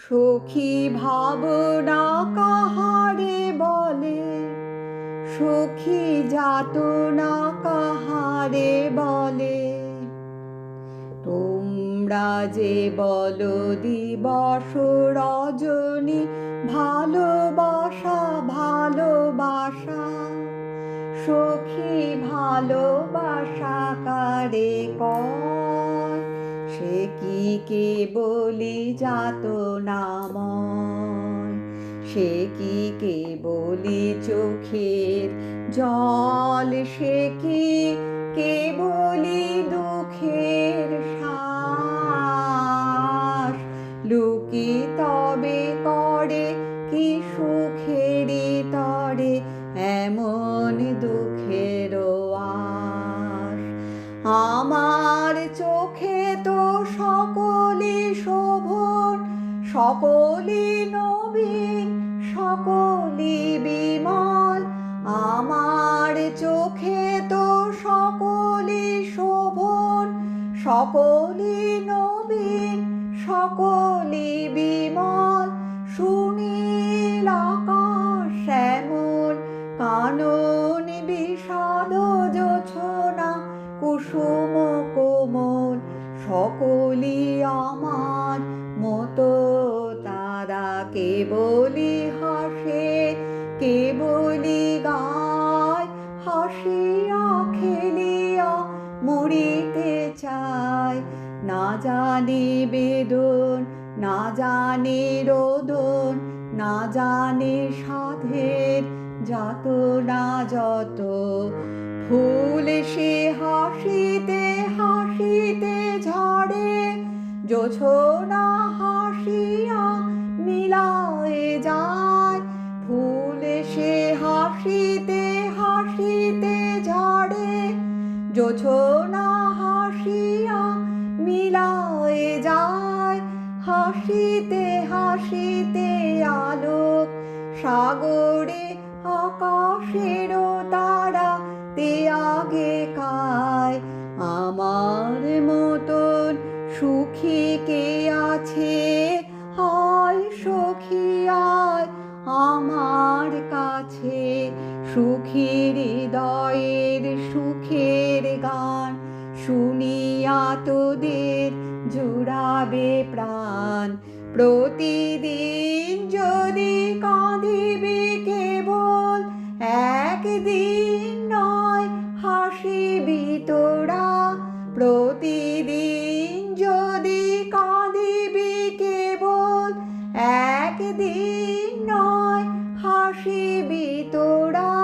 সখী ভাবনা কাহারে বলে, সখী যাতনা কাহারে বলে। তোমরা যে বলো দিবস রজনী ভালোবাসা ভালোবাসা, সখী ভালোবাসা কারে কয়? সে কি কেবলি যাতনাময়, সে কি কেবলি চোখের জল, সে কি কেবলি দুঃখের শ্বাস। লোকে তবে করে কি সুখেরই তরে এমন দুঃখের আশ। আমার চোখে তো সকলই শোভন, সকলই নবীন, সকলই বিমল। আমার চোখে তো সকলই শোভন, সকলই নবীন, সকলই বিমল। সুনীল আকাশ এমন, কানন বিষাদ জোছনা কুসুম কোমল। সকলই আমার মতো, তারা কেবলি হাসে, কেবলি গায়। হাসিয়া খেলিয়া মরিতে চায়, না জানে বেদন, না জানে রোদন, না জানে সাধের যাতনা যত। ফুল সে হাসিতে হাসিতে ঝরে, জোছনা হাসিয়া মিলায়ে যায়। ফুল সে হাসিতে হাসিতে ঝরে, জোছনা হাসিয়া মিলায়ে যায়। হাসিতে হাসিতে আলোক সাগরে, আকাশেরও তারা তে আগে কায়। আমার মতন সুখী কে আছে? হায় সখী আয় আমার কাছে। সুখী হৃদয়ের সুখের গান শুনিয়া তোদের জুড়াবে প্রাণ। প্রতিদিন যদি কাঁদিবি কেবল, একদিন নয় হাসিবি তোরা। প্রতিদিন যদি কাঁদিবি কেবল, একদিন নয় হাসিবি তোরা।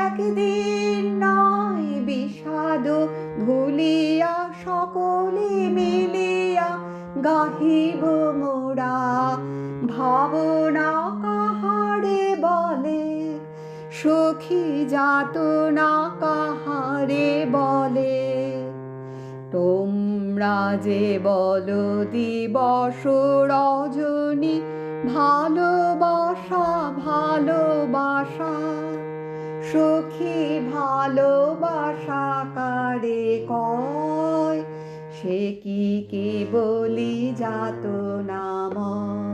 একদিন নয় বিষাদ ভুলিয়া সকলে মিলিয়া গাহিব মোরা। ভাবনা কাহারে বলে, সখী যাতনা কাহারে বলে। তোমরা যে বলো দিবস রজনী ভালোবাসা ভালোবাসা, সখী ভালোবাসা কারে কয়? সে কি কেবলি যাতনাময়।